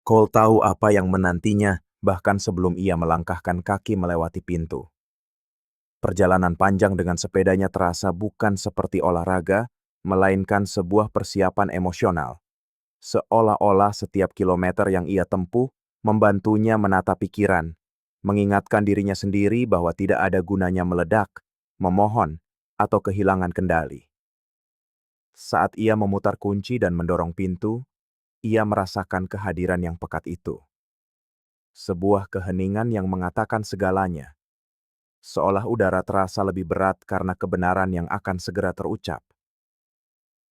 Cole tahu apa yang menantinya, bahkan sebelum ia melangkahkan kaki melewati pintu. Perjalanan panjang dengan sepedanya terasa bukan seperti olahraga, melainkan sebuah persiapan emosional. Seolah-olah setiap kilometer yang ia tempuh membantunya menata pikiran, mengingatkan dirinya sendiri bahwa tidak ada gunanya meledak, memohon, atau kehilangan kendali. Saat ia memutar kunci dan mendorong pintu, ia merasakan kehadiran yang pekat itu. Sebuah keheningan yang mengatakan segalanya, seolah udara terasa lebih berat karena kebenaran yang akan segera terucap.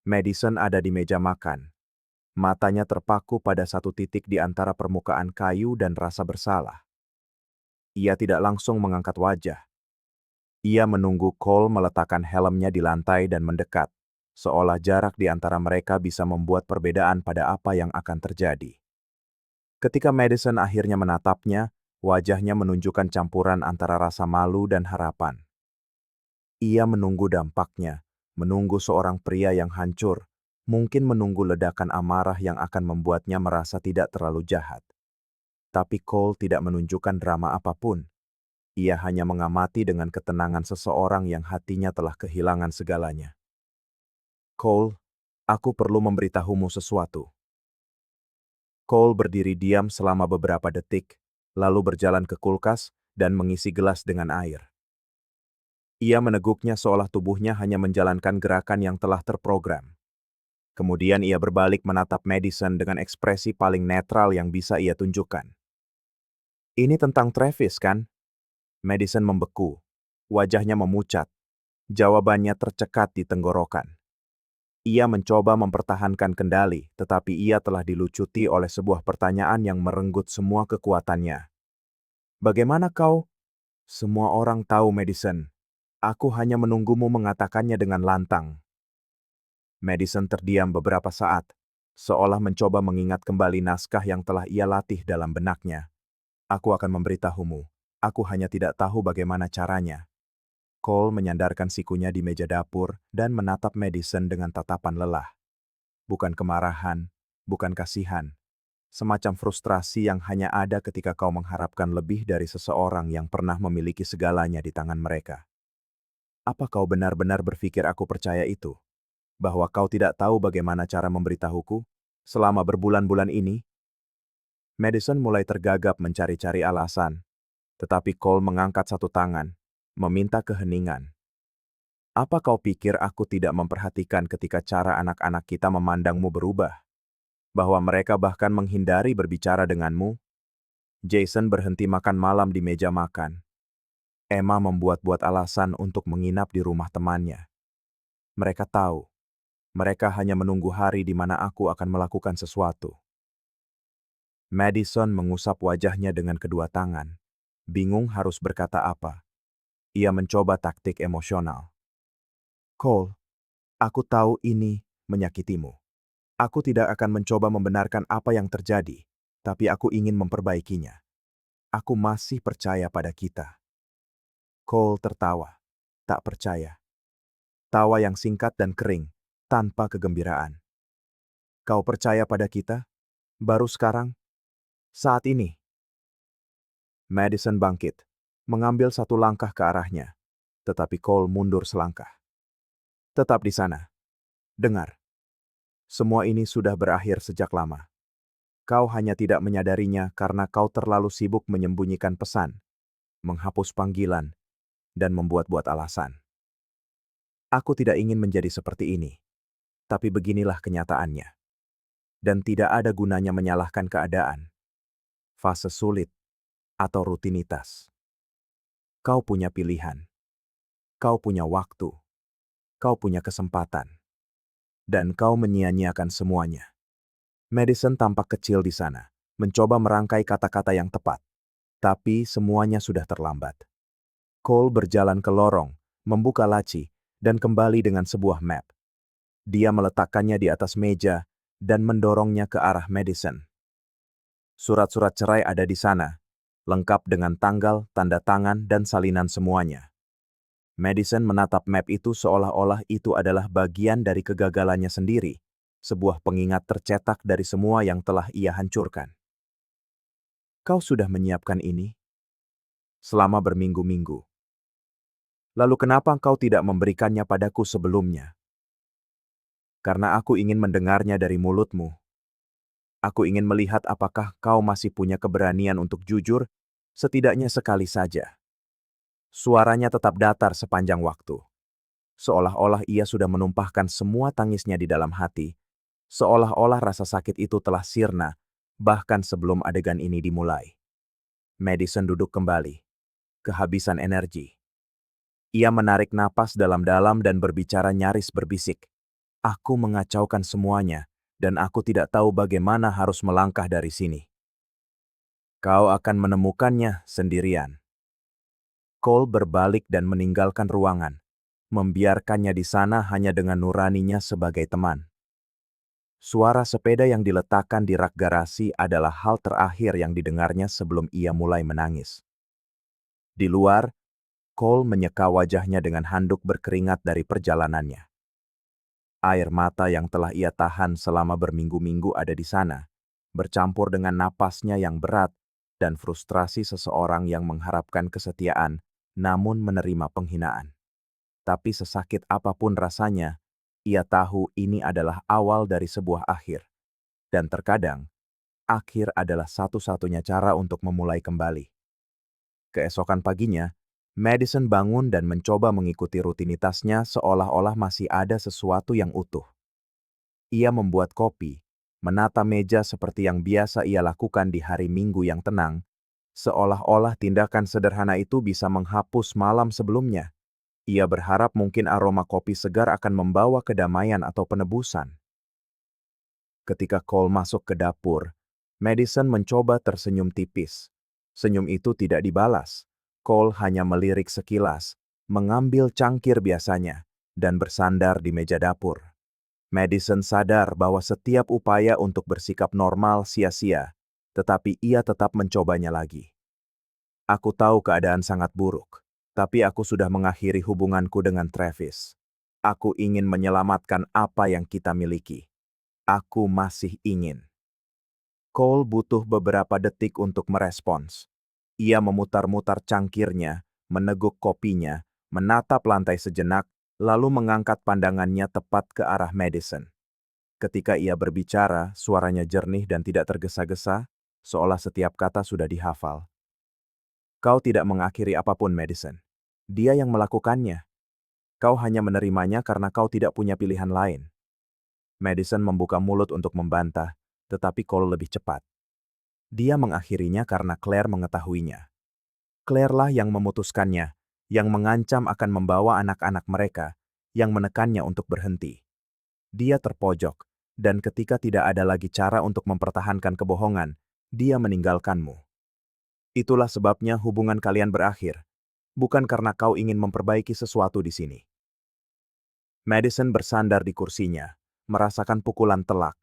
Madison ada di meja makan. Matanya terpaku pada satu titik di antara permukaan kayu dan rasa bersalah. Ia tidak langsung mengangkat wajah. Ia menunggu Cole meletakkan helmnya di lantai dan mendekat, seolah jarak di antara mereka bisa membuat perbedaan pada apa yang akan terjadi. Ketika Madison akhirnya menatapnya, wajahnya menunjukkan campuran antara rasa malu dan harapan. Ia menunggu dampaknya, menunggu seorang pria yang hancur, mungkin menunggu ledakan amarah yang akan membuatnya merasa tidak terlalu jahat. Tapi Cole tidak menunjukkan drama apapun. Ia hanya mengamati dengan ketenangan seseorang yang hatinya telah kehilangan segalanya. Cole, aku perlu memberitahumu sesuatu. Cole berdiri diam selama beberapa detik, lalu berjalan ke kulkas dan mengisi gelas dengan air. Ia meneguknya seolah tubuhnya hanya menjalankan gerakan yang telah terprogram. Kemudian ia berbalik menatap Madison dengan ekspresi paling netral yang bisa ia tunjukkan. Ini tentang Travis, kan? Madison membeku. Wajahnya memucat. Jawabannya tercekat di tenggorokan. Ia mencoba mempertahankan kendali, tetapi ia telah dilucuti oleh sebuah pertanyaan yang merenggut semua kekuatannya. Bagaimana kau? Semua orang tahu, Madison. Aku hanya menunggumu mengatakannya dengan lantang. Madison terdiam beberapa saat, seolah mencoba mengingat kembali naskah yang telah ia latih dalam benaknya. Aku akan memberitahumu. Aku hanya tidak tahu bagaimana caranya. Cole menyandarkan sikunya di meja dapur dan menatap Madison dengan tatapan lelah. Bukan kemarahan, bukan kasihan. Semacam frustrasi yang hanya ada ketika kau mengharapkan lebih dari seseorang yang pernah memiliki segalanya di tangan mereka. Apa kau benar-benar berpikir aku percaya itu? Bahwa kau tidak tahu bagaimana cara memberitahuku selama berbulan-bulan ini? Madison mulai tergagap mencari-cari alasan, tetapi Cole mengangkat satu tangan, meminta keheningan. Apa kau pikir aku tidak memperhatikan ketika cara anak-anak kita memandangmu berubah? Bahwa mereka bahkan menghindari berbicara denganmu? Jason berhenti makan malam di meja makan. Emma membuat-buat alasan untuk menginap di rumah temannya. Mereka tahu. Mereka hanya menunggu hari di mana aku akan melakukan sesuatu. Madison mengusap wajahnya dengan kedua tangan. Bingung harus berkata apa. Ia mencoba taktik emosional. Cole, aku tahu ini menyakitimu. Aku tidak akan mencoba membenarkan apa yang terjadi, tapi aku ingin memperbaikinya. Aku masih percaya pada kita. Cole tertawa. Tak percaya. Tawa yang singkat dan kering, tanpa kegembiraan. Kau percaya pada kita? Baru sekarang? Saat ini? Madison bangkit, mengambil satu langkah ke arahnya, tetapi Cole mundur selangkah. Tetap di sana. Dengar. Semua ini sudah berakhir sejak lama. Kau hanya tidak menyadarinya karena kau terlalu sibuk menyembunyikan pesan, menghapus panggilan, dan membuat-buat alasan. Aku tidak ingin menjadi seperti ini, tapi beginilah kenyataannya. Dan tidak ada gunanya menyalahkan keadaan, fase sulit, atau rutinitas. Kau punya pilihan. Kau punya waktu. Kau punya kesempatan. Dan kau menyia-nyiakan semuanya. Madison tampak kecil di sana, mencoba merangkai kata-kata yang tepat. Tapi semuanya sudah terlambat. Cole berjalan ke lorong, membuka laci, dan kembali dengan sebuah map. Dia meletakkannya di atas meja dan mendorongnya ke arah Madison. Surat-surat cerai ada di sana, lengkap dengan tanggal, tanda tangan, dan salinan semuanya. Madison menatap map itu seolah-olah itu adalah bagian dari kegagalannya sendiri, sebuah pengingat tercetak dari semua yang telah ia hancurkan. Kau sudah menyiapkan ini selama berminggu-minggu. Lalu kenapa kau tidak memberikannya padaku sebelumnya? Karena aku ingin mendengarnya dari mulutmu. Aku ingin melihat apakah kau masih punya keberanian untuk jujur, setidaknya sekali saja. Suaranya tetap datar sepanjang waktu. Seolah-olah ia sudah menumpahkan semua tangisnya di dalam hati. Seolah-olah rasa sakit itu telah sirna, bahkan sebelum adegan ini dimulai. Madison duduk kembali, kehabisan energi. Ia menarik napas dalam-dalam dan berbicara nyaris berbisik. Aku mengacaukan semuanya, dan aku tidak tahu bagaimana harus melangkah dari sini. Kau akan menemukannya sendirian. Cole berbalik dan meninggalkan ruangan, membiarkannya di sana hanya dengan nuraninya sebagai teman. Suara sepeda yang diletakkan di rak garasi adalah hal terakhir yang didengarnya sebelum ia mulai menangis. Di luar, Cole menyeka wajahnya dengan handuk berkeringat dari perjalanannya. Air mata yang telah ia tahan selama berminggu-minggu ada di sana, bercampur dengan napasnya yang berat dan frustrasi seseorang yang mengharapkan kesetiaan, namun menerima penghinaan. Tapi sesakit apapun rasanya, ia tahu ini adalah awal dari sebuah akhir. Dan terkadang, akhir adalah satu-satunya cara untuk memulai kembali. Keesokan paginya, Madison bangun dan mencoba mengikuti rutinitasnya seolah-olah masih ada sesuatu yang utuh. Ia membuat kopi, menata meja seperti yang biasa ia lakukan di hari Minggu yang tenang, seolah-olah tindakan sederhana itu bisa menghapus malam sebelumnya. Ia berharap mungkin aroma kopi segar akan membawa kedamaian atau penebusan. Ketika Cole masuk ke dapur, Madison mencoba tersenyum tipis. Senyum itu tidak dibalas. Cole hanya melirik sekilas, mengambil cangkir biasanya, dan bersandar di meja dapur. Madison sadar bahwa setiap upaya untuk bersikap normal sia-sia, tetapi ia tetap mencobanya lagi. Aku tahu keadaan sangat buruk, tapi aku sudah mengakhiri hubunganku dengan Travis. Aku ingin menyelamatkan apa yang kita miliki. Aku masih ingin. Cole butuh beberapa detik untuk merespons. Ia memutar-mutar cangkirnya, meneguk kopinya, menatap lantai sejenak, lalu mengangkat pandangannya tepat ke arah Madison. Ketika ia berbicara, suaranya jernih dan tidak tergesa-gesa, seolah setiap kata sudah dihafal. Kau tidak mengakhiri apapun, Madison. Dia yang melakukannya. Kau hanya menerimanya karena kau tidak punya pilihan lain. Madison membuka mulut untuk membantah, tetapi Cole lebih cepat. Dia mengakhirinya karena Claire mengetahuinya. Claire lah yang memutuskannya, yang mengancam akan membawa anak-anak mereka, yang menekannya untuk berhenti. Dia terpojok, dan ketika tidak ada lagi cara untuk mempertahankan kebohongan, dia meninggalkanmu. Itulah sebabnya hubungan kalian berakhir, bukan karena kau ingin memperbaiki sesuatu di sini. Madison bersandar di kursinya, merasakan pukulan telak.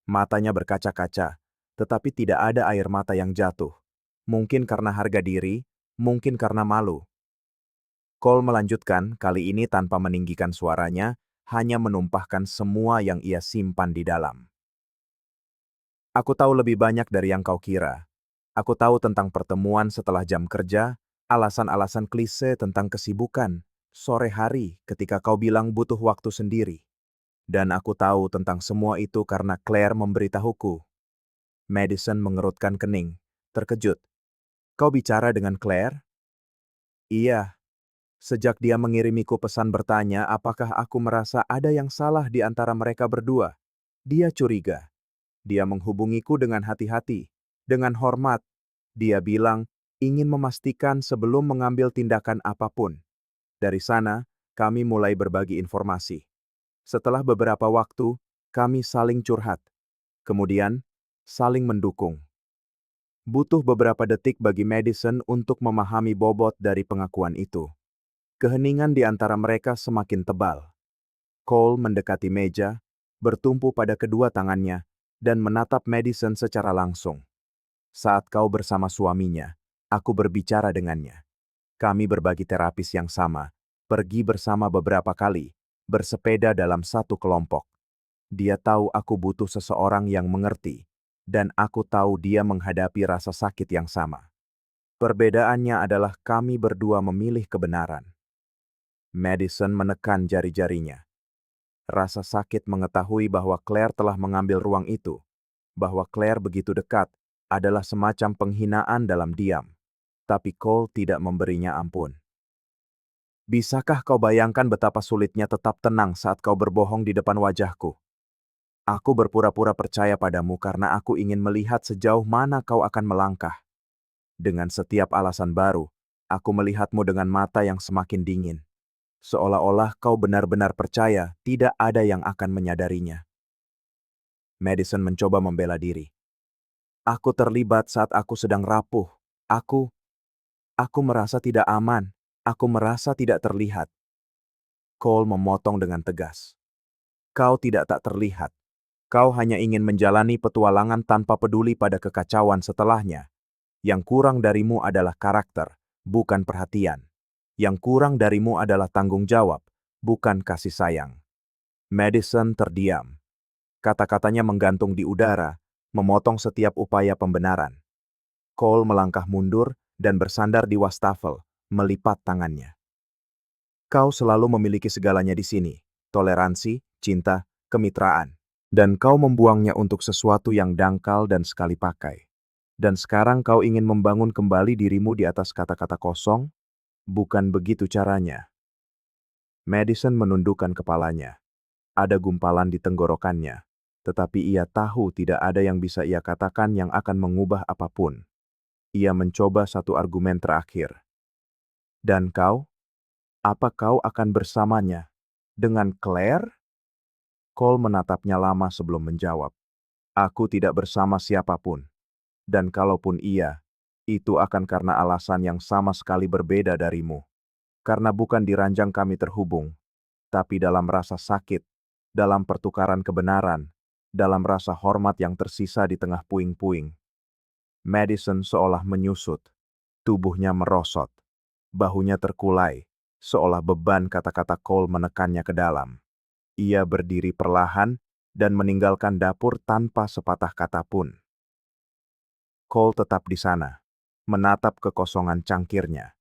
Matanya berkaca-kaca, tetapi tidak ada air mata yang jatuh. Mungkin karena harga diri, mungkin karena malu. Cole melanjutkan, kali ini tanpa meninggikan suaranya, hanya menumpahkan semua yang ia simpan di dalam. Aku tahu lebih banyak dari yang kau kira. Aku tahu tentang pertemuan setelah jam kerja, alasan-alasan klise tentang kesibukan, sore hari ketika kau bilang butuh waktu sendiri. Dan aku tahu tentang semua itu karena Claire memberitahuku. Madison mengerutkan kening, terkejut. Kau bicara dengan Claire? Iya. Sejak dia mengirimiku pesan bertanya apakah aku merasa ada yang salah di antara mereka berdua. Dia curiga. Dia menghubungiku dengan hati-hati, dengan hormat. Dia bilang ingin memastikan sebelum mengambil tindakan apapun. Dari sana, kami mulai berbagi informasi. Setelah beberapa waktu, kami saling curhat. Kemudian, saling mendukung. Butuh beberapa detik bagi Madison untuk memahami bobot dari pengakuan itu. Keheningan di antara mereka semakin tebal. Cole mendekati meja, bertumpu pada kedua tangannya, dan menatap Madison secara langsung. Saat kau bersama suaminya, aku berbicara dengannya. Kami berbagi terapis yang sama, pergi bersama beberapa kali, bersepeda dalam satu kelompok. Dia tahu aku butuh seseorang yang mengerti, dan aku tahu dia menghadapi rasa sakit yang sama. Perbedaannya adalah kami berdua memilih kebenaran. Madison menekan jari-jarinya. Rasa sakit mengetahui bahwa Claire telah mengambil ruang itu, bahwa Claire begitu dekat, adalah semacam penghinaan dalam diam. Tapi Cole tidak memberinya ampun. Bisakah kau bayangkan betapa sulitnya tetap tenang saat kau berbohong di depan wajahku? Aku berpura-pura percaya padamu karena aku ingin melihat sejauh mana kau akan melangkah. Dengan setiap alasan baru, aku melihatmu dengan mata yang semakin dingin. Seolah-olah kau benar-benar percaya tidak ada yang akan menyadarinya. Madison mencoba membela diri. Aku terlibat saat aku sedang rapuh. Aku merasa tidak aman. Aku merasa tidak terlihat. Cole memotong dengan tegas. Kau tidak tak terlihat. Kau hanya ingin menjalani petualangan tanpa peduli pada kekacauan setelahnya. Yang kurang darimu adalah karakter, bukan perhatian. Yang kurang darimu adalah tanggung jawab, bukan kasih sayang. Madison terdiam. Kata-katanya menggantung di udara, memotong setiap upaya pembenaran. Cole melangkah mundur dan bersandar di wastafel, melipat tangannya. Kau selalu memiliki segalanya di sini, toleransi, cinta, kemitraan. Dan kau membuangnya untuk sesuatu yang dangkal dan sekali pakai. Dan sekarang kau ingin membangun kembali dirimu di atas kata-kata kosong? Bukan begitu caranya. Madison menundukkan kepalanya. Ada gumpalan di tenggorokannya. Tetapi ia tahu tidak ada yang bisa ia katakan yang akan mengubah apapun. Ia mencoba satu argumen terakhir. Dan kau? Apa kau akan bersamanya? Dengan Claire? Cole menatapnya lama sebelum menjawab. Aku tidak bersama siapapun. Dan kalaupun iya, itu akan karena alasan yang sama sekali berbeda darimu. Karena bukan di ranjang kami terhubung, tapi dalam rasa sakit, dalam pertukaran kebenaran, dalam rasa hormat yang tersisa di tengah puing-puing. Madison seolah menyusut, tubuhnya merosot, bahunya terkulai, seolah beban kata-kata Cole menekannya ke dalam. Ia berdiri perlahan dan meninggalkan dapur tanpa sepatah kata pun. Cole tetap di sana, menatap kekosongan cangkirnya.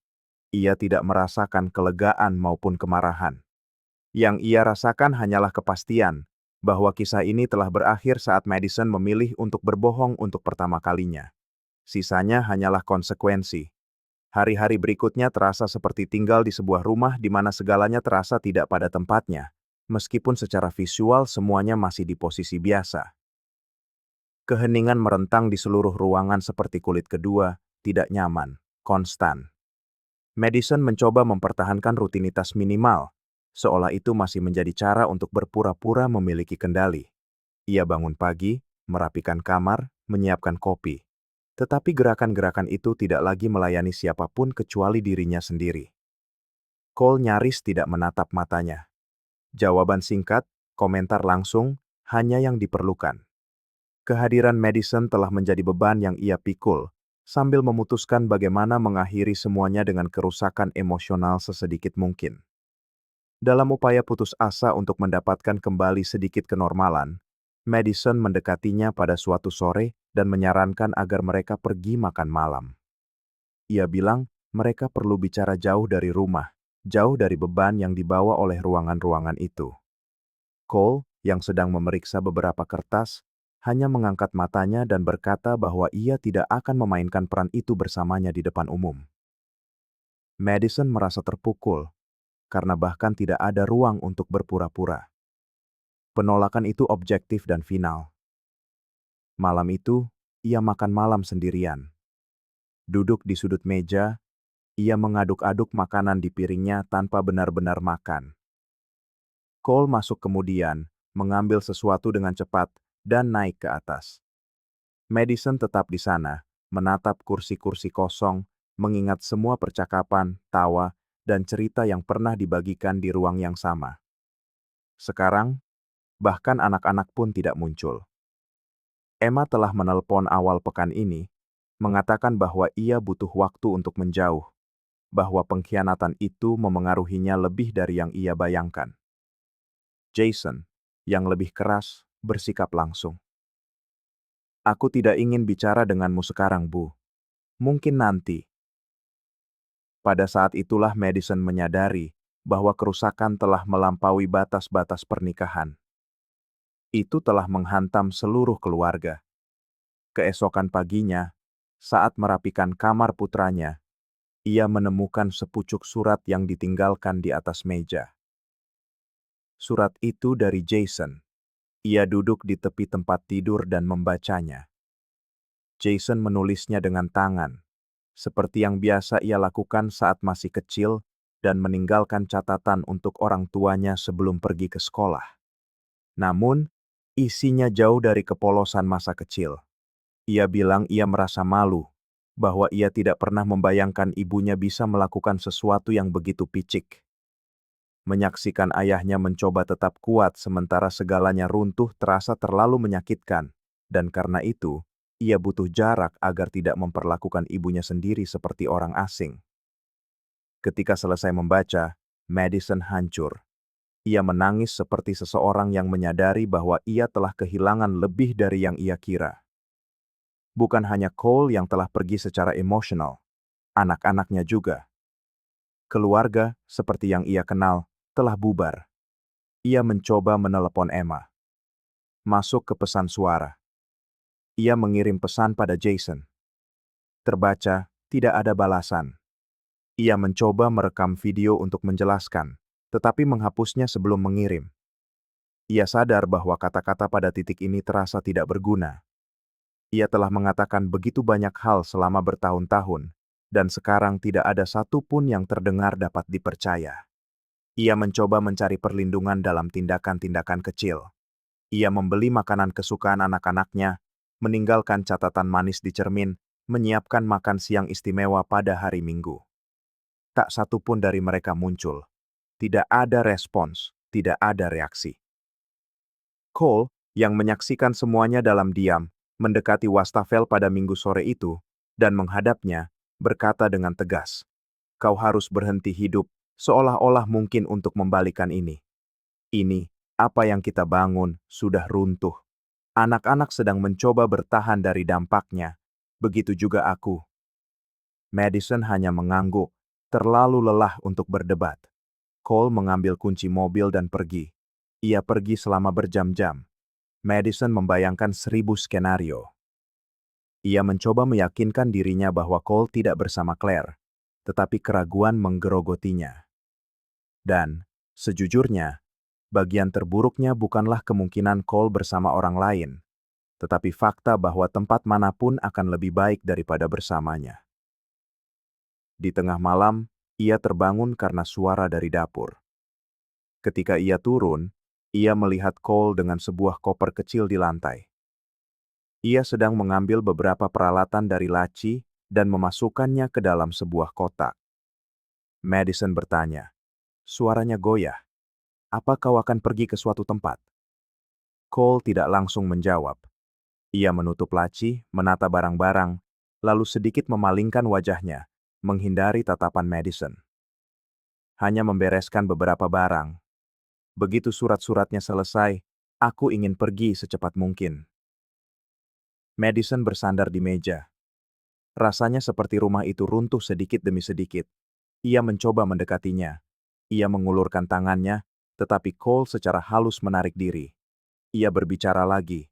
Ia tidak merasakan kelegaan maupun kemarahan. Yang ia rasakan hanyalah kepastian bahwa kisah ini telah berakhir saat Madison memilih untuk berbohong untuk pertama kalinya. Sisanya hanyalah konsekuensi. Hari-hari berikutnya terasa seperti tinggal di sebuah rumah di mana segalanya terasa tidak pada tempatnya, meskipun secara visual semuanya masih di posisi biasa. Keheningan merentang di seluruh ruangan seperti kulit kedua, tidak nyaman, konstan. Madison mencoba mempertahankan rutinitas minimal, seolah itu masih menjadi cara untuk berpura-pura memiliki kendali. Ia bangun pagi, merapikan kamar, menyiapkan kopi. Tetapi gerakan-gerakan itu tidak lagi melayani siapapun kecuali dirinya sendiri. Cole nyaris tidak menatap matanya. Jawaban singkat, komentar langsung, hanya yang diperlukan. Kehadiran Madison telah menjadi beban yang ia pikul, sambil memutuskan bagaimana mengakhiri semuanya dengan kerusakan emosional sesedikit mungkin. Dalam upaya putus asa untuk mendapatkan kembali sedikit kenormalan, Madison mendekatinya pada suatu sore dan menyarankan agar mereka pergi makan malam. Ia bilang mereka perlu bicara jauh dari rumah, jauh dari beban yang dibawa oleh ruangan-ruangan itu. Cole, yang sedang memeriksa beberapa kertas, hanya mengangkat matanya dan berkata bahwa ia tidak akan memainkan peran itu bersamanya di depan umum. Madison merasa terpukul, karena bahkan tidak ada ruang untuk berpura-pura. Penolakan itu objektif dan final. Malam itu, ia makan malam sendirian. Duduk di sudut meja, ia mengaduk-aduk makanan di piringnya tanpa benar-benar makan. Cole masuk kemudian, mengambil sesuatu dengan cepat, dan naik ke atas. Madison tetap di sana, menatap kursi-kursi kosong, mengingat semua percakapan, tawa, dan cerita yang pernah dibagikan di ruang yang sama. Sekarang, bahkan anak-anak pun tidak muncul. Emma telah menelpon awal pekan ini, mengatakan bahwa ia butuh waktu untuk menjauh, bahwa pengkhianatan itu memengaruhinya lebih dari yang ia bayangkan. Jason, yang lebih keras, bersikap langsung. Aku tidak ingin bicara denganmu sekarang, Bu. Mungkin nanti. Pada saat itulah Madison menyadari bahwa kerusakan telah melampaui batas-batas pernikahan. Itu telah menghantam seluruh keluarga. Keesokan paginya, saat merapikan kamar putranya, ia menemukan sepucuk surat yang ditinggalkan di atas meja. Surat itu dari Jason. Ia duduk di tepi tempat tidur dan membacanya. Jason menulisnya dengan tangan, seperti yang biasa ia lakukan saat masih kecil dan meninggalkan catatan untuk orang tuanya sebelum pergi ke sekolah. Namun, isinya jauh dari kepolosan masa kecil. Ia bilang ia merasa malu bahwa ia tidak pernah membayangkan ibunya bisa melakukan sesuatu yang begitu picik. Menyaksikan ayahnya mencoba tetap kuat sementara segalanya runtuh terasa terlalu menyakitkan, dan karena itu, ia butuh jarak agar tidak memperlakukan ibunya sendiri seperti orang asing. Ketika selesai membaca, Madison hancur. Ia menangis seperti seseorang yang menyadari bahwa ia telah kehilangan lebih dari yang ia kira. Bukan hanya Cole yang telah pergi secara emosional, anak-anaknya juga. Keluarga, seperti yang ia kenal, telah bubar. Ia mencoba menelepon Emma. Masuk ke pesan suara. Ia mengirim pesan pada Jason. Terbaca, tidak ada balasan. Ia mencoba merekam video untuk menjelaskan, tetapi menghapusnya sebelum mengirim. Ia sadar bahwa kata-kata pada titik ini terasa tidak berguna. Ia telah mengatakan begitu banyak hal selama bertahun-tahun, dan sekarang tidak ada satupun yang terdengar dapat dipercaya. Ia mencoba mencari perlindungan dalam tindakan-tindakan kecil. Ia membeli makanan kesukaan anak-anaknya, meninggalkan catatan manis di cermin, menyiapkan makan siang istimewa pada hari Minggu. Tak satupun dari mereka muncul. Tidak ada respons, tidak ada reaksi. Cole, yang menyaksikan semuanya dalam diam, mendekati Wastafel pada Minggu sore itu, dan menghadapnya, berkata dengan tegas, "Kau harus berhenti hidup, seolah-olah mungkin untuk membalikan ini. Ini, apa yang kita bangun, sudah runtuh. Anak-anak sedang mencoba bertahan dari dampaknya. Begitu juga aku." Madison hanya mengangguk, terlalu lelah untuk berdebat. Cole mengambil kunci mobil dan pergi. Ia pergi selama berjam-jam. Madison membayangkan 1000 skenario. Ia mencoba meyakinkan dirinya bahwa Cole tidak bersama Claire, tetapi keraguan menggerogotinya. Dan, sejujurnya, bagian terburuknya bukanlah kemungkinan Cole bersama orang lain, tetapi fakta bahwa tempat manapun akan lebih baik daripada bersamanya. Di tengah malam, ia terbangun karena suara dari dapur. Ketika ia turun, ia melihat Cole dengan sebuah koper kecil di lantai. Ia sedang mengambil beberapa peralatan dari laci dan memasukkannya ke dalam sebuah kotak. Madison bertanya, suaranya goyah. "Apa kau akan pergi ke suatu tempat?" Cole tidak langsung menjawab. Ia menutup laci, menata barang-barang, lalu sedikit memalingkan wajahnya, menghindari tatapan Madison. Hanya membereskan beberapa barang. Begitu surat-suratnya selesai, aku ingin pergi secepat mungkin. Madison bersandar di meja. Rasanya seperti rumah itu runtuh sedikit demi sedikit. Ia mencoba mendekatinya. Ia mengulurkan tangannya, tetapi Cole secara halus menarik diri. Ia berbicara lagi.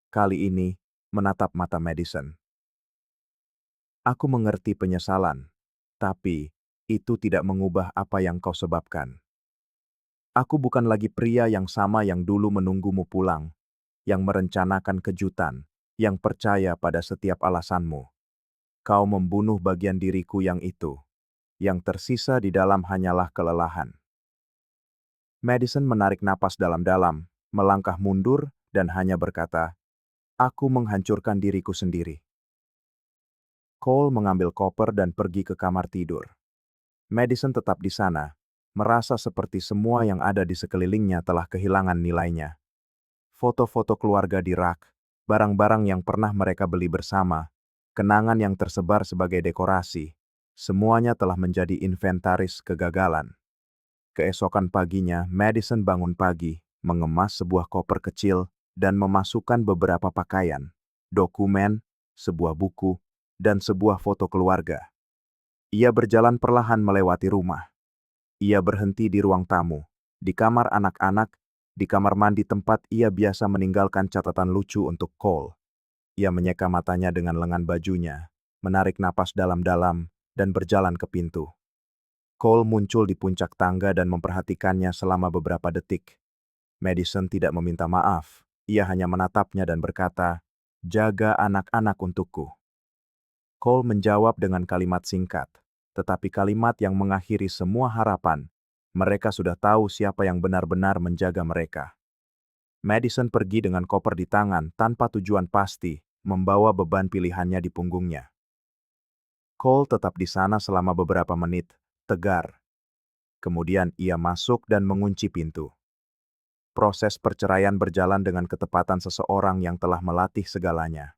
Kali ini, menatap mata Madison. "Aku mengerti penyesalan, tapi itu tidak mengubah apa yang kau sebabkan. Aku bukan lagi pria yang sama yang dulu menunggumu pulang, yang merencanakan kejutan, yang percaya pada setiap alasanmu. Kau membunuh bagian diriku yang itu. Yang tersisa di dalam hanyalah kelelahan." Madison menarik napas dalam-dalam, melangkah mundur, dan hanya berkata, "Aku menghancurkan diriku sendiri." Cole mengambil koper dan pergi ke kamar tidur. Madison tetap di sana, merasa seperti semua yang ada di sekelilingnya telah kehilangan nilainya. Foto-foto keluarga di rak, barang-barang yang pernah mereka beli bersama, kenangan yang tersebar sebagai dekorasi, semuanya telah menjadi inventaris kegagalan. Keesokan paginya, Madison bangun pagi, mengemas sebuah koper kecil, dan memasukkan beberapa pakaian. dokumen, sebuah buku, dan sebuah foto keluarga. Ia berjalan perlahan melewati rumah. Ia berhenti di ruang tamu, di kamar anak-anak, di kamar mandi tempat ia biasa meninggalkan catatan lucu untuk Cole. Ia menyeka matanya dengan lengan bajunya, menarik napas dalam-dalam, dan berjalan ke pintu. Cole muncul di puncak tangga dan memperhatikannya selama beberapa detik. Madison tidak meminta maaf, ia hanya menatapnya dan berkata, "Jaga anak-anak untukku." Cole menjawab dengan kalimat singkat, tetapi kalimat yang mengakhiri semua harapan. Mereka sudah tahu siapa yang benar-benar menjaga mereka. Madison pergi dengan koper di tangan tanpa tujuan pasti, membawa beban pilihannya di punggungnya. Cole tetap di sana selama beberapa menit, tegar. Kemudian ia masuk dan mengunci pintu. Proses perceraian berjalan dengan ketepatan seseorang yang telah melatih segalanya.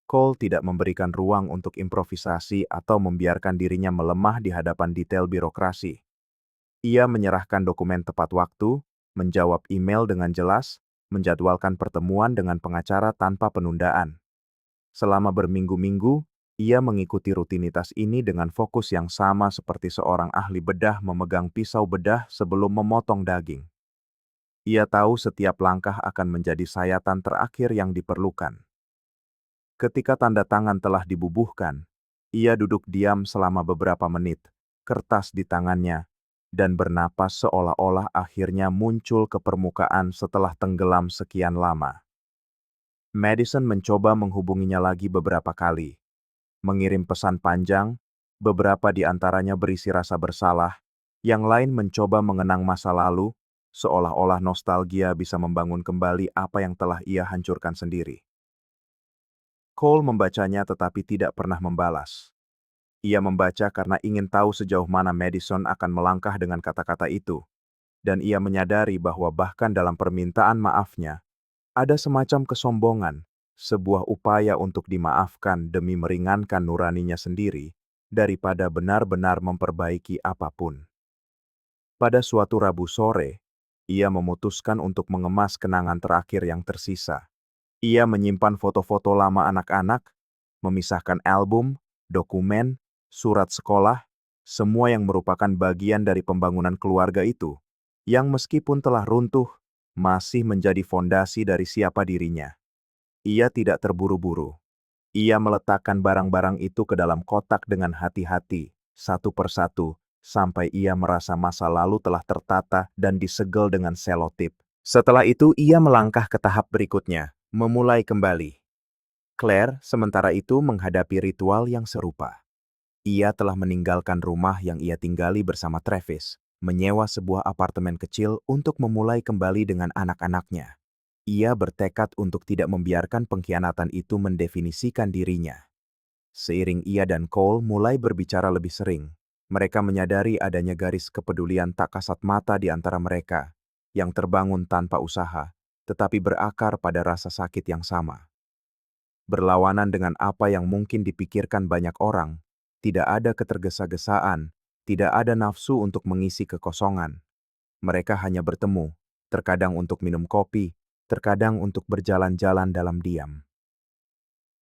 Cole tidak memberikan ruang untuk improvisasi atau membiarkan dirinya melemah di hadapan detail birokrasi. Ia menyerahkan dokumen tepat waktu, menjawab email dengan jelas, menjadwalkan pertemuan dengan pengacara tanpa penundaan. Selama berminggu-minggu, ia mengikuti rutinitas ini dengan fokus yang sama seperti seorang ahli bedah memegang pisau bedah sebelum memotong daging. Ia tahu setiap langkah akan menjadi sayatan terakhir yang diperlukan. Ketika tanda tangan telah dibubuhkan, ia duduk diam selama beberapa menit, kertas di tangannya, dan bernapas seolah-olah akhirnya muncul ke permukaan setelah tenggelam sekian lama. Madison mencoba menghubunginya lagi beberapa kali, mengirim pesan panjang, beberapa di antaranya berisi rasa bersalah, yang lain mencoba mengenang masa lalu, seolah-olah nostalgia bisa membangun kembali apa yang telah ia hancurkan sendiri. Cole membacanya tetapi tidak pernah membalas. Ia membaca karena ingin tahu sejauh mana Madison akan melangkah dengan kata-kata itu, dan ia menyadari bahwa bahkan dalam permintaan maafnya, ada semacam kesombongan, sebuah upaya untuk dimaafkan demi meringankan nuraninya sendiri, daripada benar-benar memperbaiki apapun. Pada suatu Rabu sore, ia memutuskan untuk mengemas kenangan terakhir yang tersisa. Ia menyimpan foto-foto lama anak-anak, memisahkan album, dokumen, surat sekolah, semua yang merupakan bagian dari pembangunan keluarga itu, yang meskipun telah runtuh, masih menjadi fondasi dari siapa dirinya. Ia tidak terburu-buru. Ia meletakkan barang-barang itu ke dalam kotak dengan hati-hati, satu persatu, sampai ia merasa masa lalu telah tertata dan disegel dengan selotip. Setelah itu ia melangkah ke tahap berikutnya, memulai kembali. Claire sementara itu menghadapi ritual yang serupa. Ia telah meninggalkan rumah yang ia tinggali bersama Travis, menyewa sebuah apartemen kecil untuk memulai kembali dengan anak-anaknya. Ia bertekad untuk tidak membiarkan pengkhianatan itu mendefinisikan dirinya. Seiring ia dan Cole mulai berbicara lebih sering, mereka menyadari adanya garis kepedulian tak kasat mata di antara mereka, yang terbangun tanpa usaha, tetapi berakar pada rasa sakit yang sama. Berlawanan dengan apa yang mungkin dipikirkan banyak orang, tidak ada ketergesa-gesaan, tidak ada nafsu untuk mengisi kekosongan. Mereka hanya bertemu, terkadang untuk minum kopi, terkadang untuk berjalan-jalan dalam diam.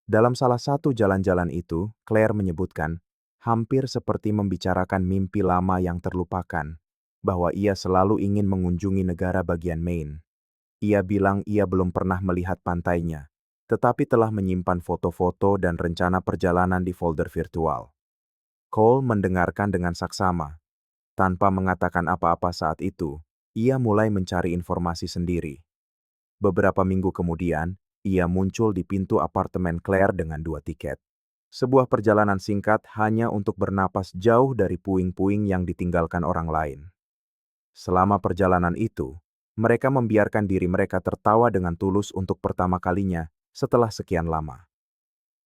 Dalam salah satu jalan-jalan itu, Claire menyebutkan, hampir seperti membicarakan mimpi lama yang terlupakan, bahwa ia selalu ingin mengunjungi negara bagian Maine. Ia bilang ia belum pernah melihat pantainya, tetapi telah menyimpan foto-foto dan rencana perjalanan di folder virtual. Cole mendengarkan dengan saksama. Tanpa mengatakan apa-apa saat itu, ia mulai mencari informasi sendiri. Beberapa minggu kemudian, ia muncul di pintu apartemen Claire dengan 2 tiket. Sebuah perjalanan singkat hanya untuk bernapas jauh dari puing-puing yang ditinggalkan orang lain. Selama perjalanan itu, mereka membiarkan diri mereka tertawa dengan tulus untuk pertama kalinya setelah sekian lama.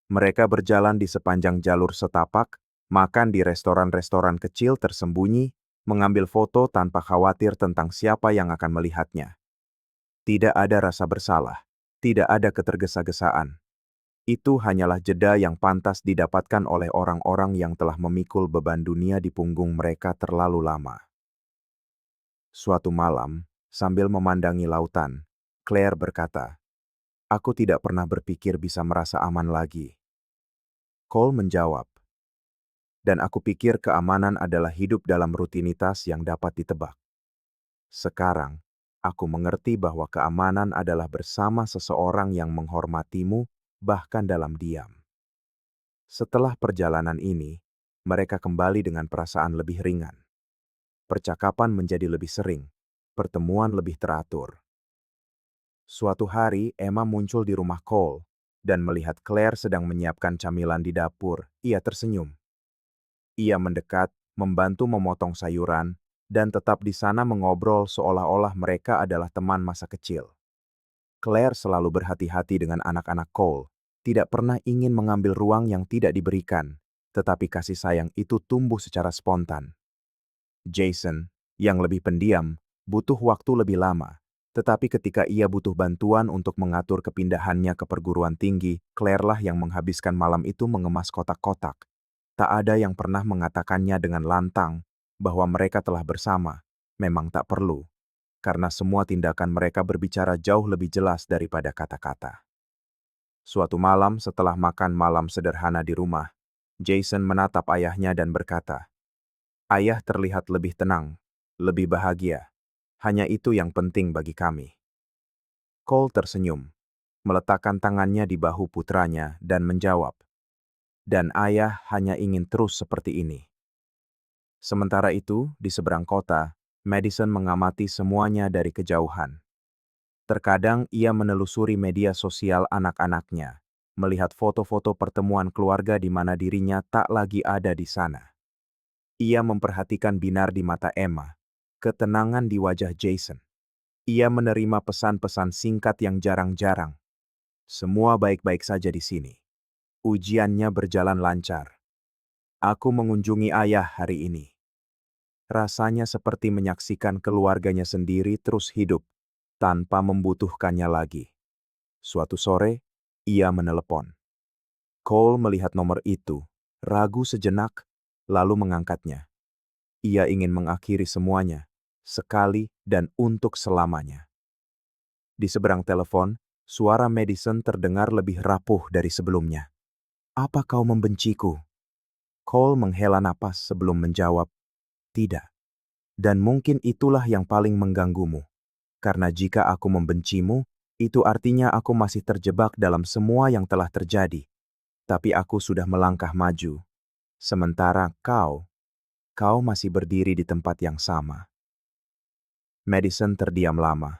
Mereka berjalan di sepanjang jalur setapak, makan di restoran-restoran kecil tersembunyi, mengambil foto tanpa khawatir tentang siapa yang akan melihatnya. Tidak ada rasa bersalah, tidak ada ketergesa-gesaan. Itu hanyalah jeda yang pantas didapatkan oleh orang-orang yang telah memikul beban dunia di punggung mereka terlalu lama. Suatu malam, sambil memandangi lautan, Claire berkata, Aku tidak pernah berpikir bisa merasa aman lagi. Cole menjawab, dan aku pikir keamanan adalah hidup dalam rutinitas yang dapat ditebak. Sekarang, aku mengerti bahwa keamanan adalah bersama seseorang yang menghormatimu, bahkan dalam diam. Setelah perjalanan ini, mereka kembali dengan perasaan lebih ringan. Percakapan menjadi lebih sering, pertemuan lebih teratur. Suatu hari, Emma muncul di rumah Cole, dan melihat Claire sedang menyiapkan camilan di dapur, ia tersenyum. Ia mendekat, membantu memotong sayuran, dan tetap di sana mengobrol seolah-olah mereka adalah teman masa kecil. Claire selalu berhati-hati dengan anak-anak Cole, tidak pernah ingin mengambil ruang yang tidak diberikan, tetapi kasih sayang itu tumbuh secara spontan. Jason, yang lebih pendiam, butuh waktu lebih lama, tetapi ketika ia butuh bantuan untuk mengatur kepindahannya ke perguruan tinggi, Claire lah yang menghabiskan malam itu mengemas kotak-kotak. Tak ada yang pernah mengatakannya dengan lantang bahwa mereka telah bersama. Memang tak perlu, karena semua tindakan mereka berbicara jauh lebih jelas daripada kata-kata. Suatu malam setelah makan malam sederhana di rumah, Jason menatap ayahnya dan berkata, "Ayah terlihat lebih tenang, lebih bahagia. Hanya itu yang penting bagi kami." Cole tersenyum, meletakkan tangannya di bahu putranya dan menjawab, "Dan ayah hanya ingin terus seperti ini." Sementara itu, di seberang kota, Madison mengamati semuanya dari kejauhan. Terkadang ia menelusuri media sosial anak-anaknya, melihat foto-foto pertemuan keluarga di mana dirinya tak lagi ada di sana. Ia memperhatikan binar di mata Emma, ketenangan di wajah Jason. Ia menerima pesan-pesan singkat yang jarang-jarang. "Semua baik-baik saja di sini. Ujiannya berjalan lancar. Aku mengunjungi ayah hari ini." Rasanya seperti menyaksikan keluarganya sendiri terus hidup, tanpa membutuhkannya lagi. Suatu sore, ia menelepon. Cole melihat nomor itu, ragu sejenak, lalu mengangkatnya. Ia ingin mengakhiri semuanya, sekali dan untuk selamanya. Di seberang telepon, suara Madison terdengar lebih rapuh dari sebelumnya. "Apa kau membenciku?" Cole menghela napas sebelum menjawab, "Tidak. Dan mungkin itulah yang paling mengganggumu. Karena jika aku membencimu, itu artinya aku masih terjebak dalam semua yang telah terjadi. Tapi aku sudah melangkah maju. Sementara kau masih berdiri di tempat yang sama." Madison terdiam lama.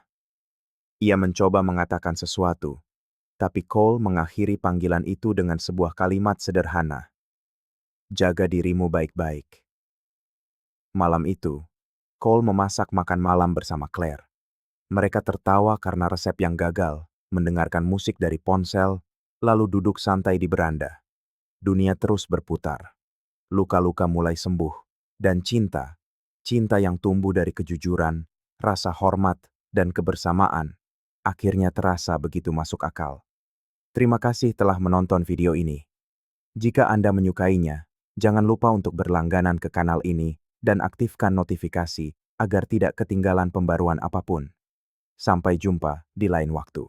Ia mencoba mengatakan sesuatu, tapi Cole mengakhiri panggilan itu dengan sebuah kalimat sederhana. "Jaga dirimu baik-baik." Malam itu, Cole memasak makan malam bersama Claire. Mereka tertawa karena resep yang gagal, mendengarkan musik dari ponsel, lalu duduk santai di beranda. Dunia terus berputar. Luka-luka mulai sembuh, dan cinta yang tumbuh dari kejujuran, rasa hormat, dan kebersamaan, akhirnya terasa begitu masuk akal. Terima kasih telah menonton video ini. Jika Anda menyukainya, jangan lupa untuk berlangganan ke kanal ini dan aktifkan notifikasi agar tidak ketinggalan pembaruan apapun. Sampai jumpa di lain waktu.